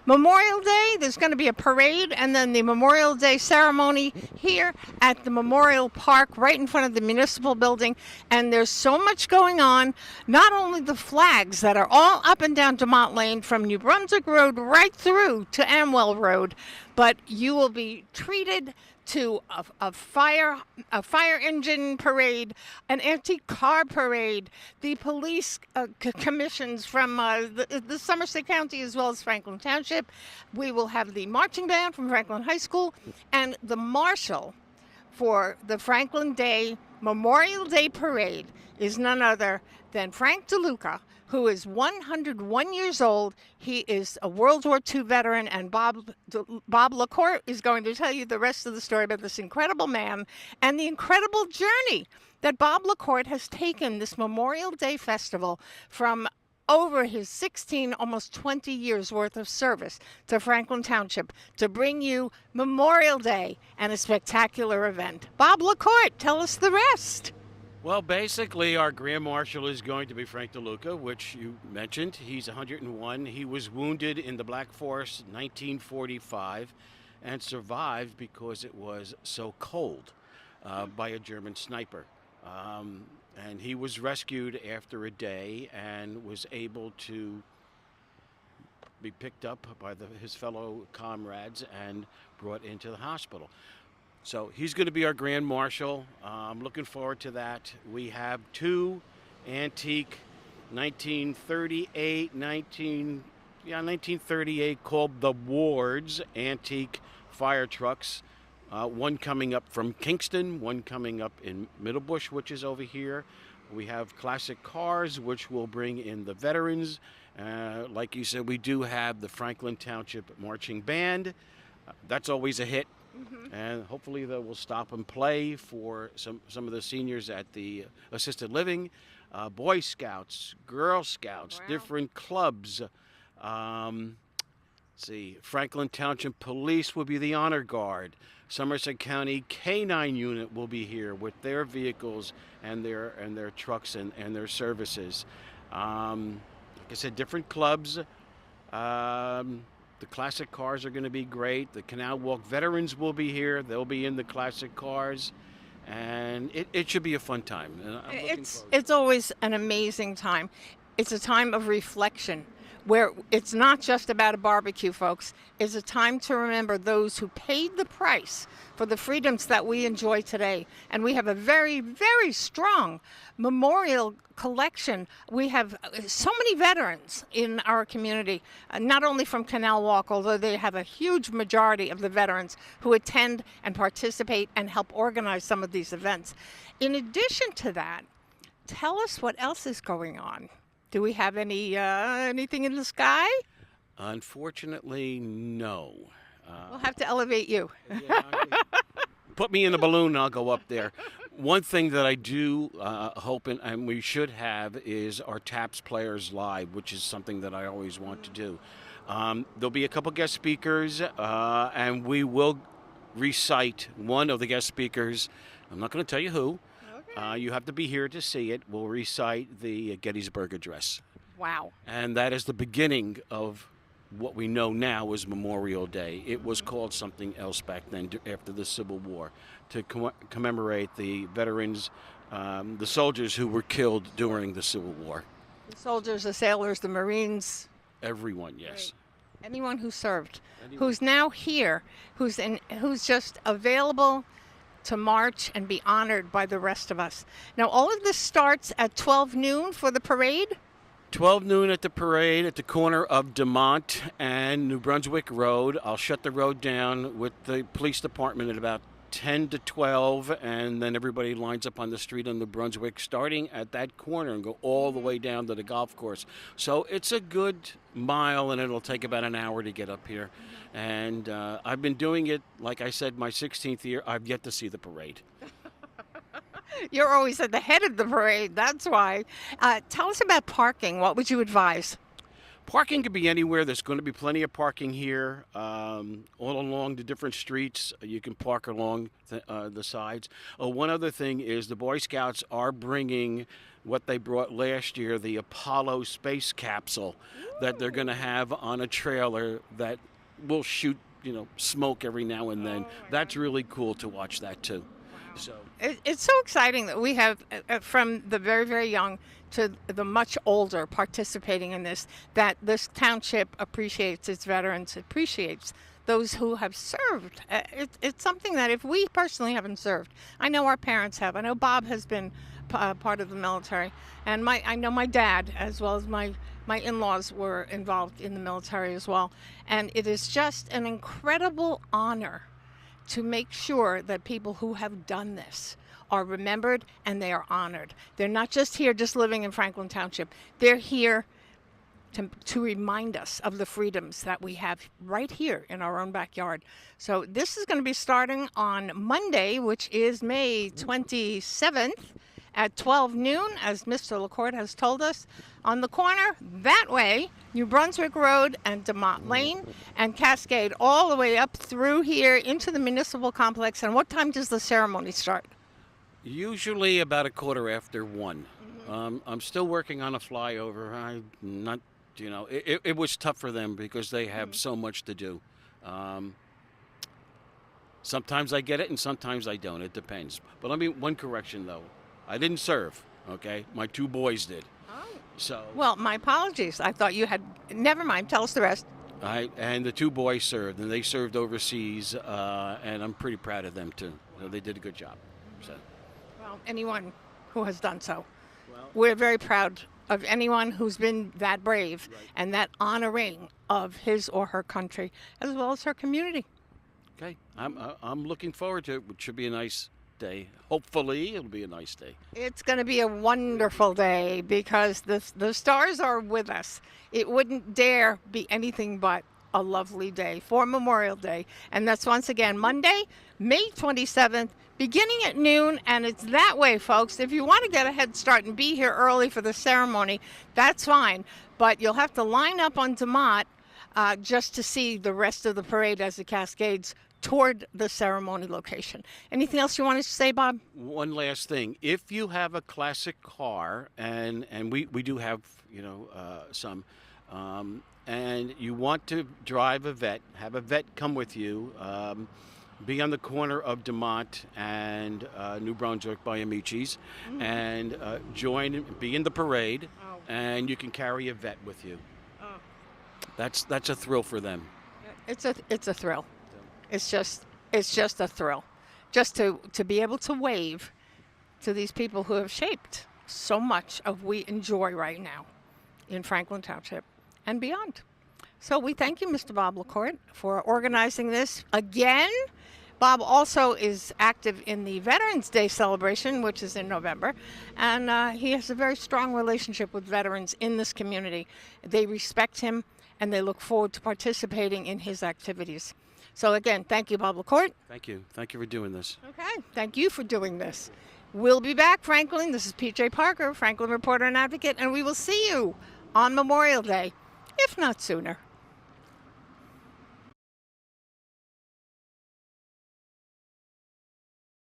Memorial Day, there's going to be a parade, and then the Memorial Day ceremony here at the Memorial Park right in front of the municipal building. And there's so much going on, not only the flags that are all up and down Dumont Lane from New Brunswick Road right through to Amwell Road, but you will be treated to a fire engine parade, an antique car parade, the police commissions from the Somerset County as well as Franklin Township. We will have the marching band from Franklin High School, and the marshal for the Franklin Day Memorial Day Parade is none other than Frank DeLuca, who is 101 years old. He is a World War II veteran, and Bob LaCorte is going to tell you the rest of the story about this incredible man and the incredible journey that Bob LaCorte has taken this Memorial Day festival from over his 16, almost 20 years worth of service to Franklin Township to bring you Memorial Day and a spectacular event. Bob LaCorte, tell us the rest. Well, basically, our Grand Marshal is going to be Frank DeLuca, which you mentioned. He's 101. He was wounded in the Black Forest in 1945 and survived because it was so cold by a German sniper. And he was rescued after a day and was able to be picked up by his fellow comrades and brought into the hospital. So he's going to be our Grand Marshal. I'm looking forward to that. We have two antique 1938 called the Wards antique fire trucks. One coming up from Kingston, one coming up in Middlebush, which is over here. We have classic cars, which will bring in the veterans. Like you said, we do have the Franklin Township Marching Band. That's always a hit. Mm-hmm. And hopefully they will stop and play for some of the seniors at the assisted living, Boy Scouts, Girl Scouts, wow. Different clubs. Franklin Township Police will be the honor guard. Somerset County K-9 unit will be here with their vehicles and their trucks and their services. Like I said, different clubs. The classic cars are going to be great. The Canal Walk veterans will be here. They'll be in the classic cars. And it should be a fun time. It's always an amazing time. It's a time of reflection where it's not just about a barbecue, folks. It's a time to remember those who paid the price for the freedoms that we enjoy today. And we have a very, very strong memorial collection. We have so many veterans in our community, not only from Canal Walk, although they have a huge majority of the veterans who attend and participate and help organize some of these events. In addition to that, tell us what else is going on. Do we have anything in the sky? Unfortunately, no. We'll have to elevate you. Put me in a balloon and I'll go up there. One thing that I do hope and we should have is our Taps Players Live, which is something that I always want to do. There'll be a couple guest speakers, and we will recite one of the guest speakers. I'm not going to tell you who. You have to be here to see it. We'll recite the Gettysburg Address. Wow. And that is the beginning of what we know now as Memorial Day. It was called something else back then after the Civil War to commemorate the veterans, the soldiers who were killed during the Civil War. The soldiers, the sailors, the Marines. Everyone, yes. Right. Anyone who served, who's now here, who's just available to march and be honored by the rest of us. Now, all of this starts at 12 noon for the parade? 12 noon at the parade at the corner of Dumont and New Brunswick Road. I'll shut the road down with the police department at about 10 to 12, and then everybody lines up on the street on New Brunswick, starting at that corner and go all the way down to the golf course. So it's a good mile, and it'll take about an hour to get up here. And I've been doing it, like I said, my 16th year. I've yet to see the parade. You're always at the head of the parade, that's why. Tell us about parking. What would you advise? Parking could be anywhere. There's going to be plenty of parking here all along the different streets. You can park along the sides. One other thing is the Boy Scouts are bringing what they brought last year, the Apollo space capsule that they're going to have on a trailer that will shoot, smoke every now and then. That's really cool to watch that too. So It's so exciting that we have from the very, very young to the much older participating in this, that this township appreciates its veterans, appreciates those who have served. It's something that if we personally haven't served, I know our parents have. I know Bob has been part of the military, and I know my dad as well as my in-laws were involved in the military as well. And it is just an incredible honor to make sure that people who have done this are remembered and they are honored. They're not just here just living in Franklin Township. They're here to remind us of the freedoms that we have right here in our own backyard. So this is going to be starting on Monday, which is May 27th at 12 noon, as Mr. LaCorte has told us, on the corner that way, New Brunswick Road and DeMott Lane, and Cascade all the way up through here into the municipal complex. And what time does the ceremony start? usually about a quarter after 1. I'm still working on a flyover. I'm not, it was tough for them because they have so much to do. Sometimes I get it and sometimes I don't. It depends. But let me, one correction though. I didn't serve, okay? My 2 boys did. Oh. So. Well, my apologies. I thought you had, never mind. Tell us the rest. And the 2 boys served, and they served overseas, and I'm pretty proud of them too. They did a good job. So. Well, anyone who has done so. Well, We're very proud of anyone who's been that brave and that honoring of his or her country as well as her community. okay, I'm looking forward to it. It should be a nice day. Hopefully, it'll be a nice day. It's going to be a wonderful day because the stars are with us. It wouldn't dare be anything but a lovely day for Memorial Day. And that's once again Monday, May 27th, beginning at noon. And it's that way, folks. If you want to get a head start and be here early for the ceremony, that's fine. But you'll have to line up on DeMott just to see the rest of the parade as it cascades toward the ceremony location. Anything else you wanted to say, Bob? One last thing. If you have a classic car, and we do have, some, and you want to drive a vet, have a vet come with you, be on the corner of DeMott and New Brunswick by Amici's, and be in the parade, and you can carry a vet with you. That's a thrill for them. It's a thrill. It's just a thrill, just to be able to wave to these people who have shaped so much of we enjoy right now in Franklin Township and beyond. So we thank you, Mr. Bob LaCorte, for organizing this again. Bob also is active in the Veterans Day celebration, which is in November, and he has a very strong relationship with veterans in this community. They respect him, and they look forward to participating in his activities. So again, thank you, Bob LaCorte. Thank you. Thank you for doing this. Okay, thank you for doing this. We'll be back, Franklin. This is PJ Parker, Franklin Reporter and Advocate, and we will see you on Memorial Day, if not sooner.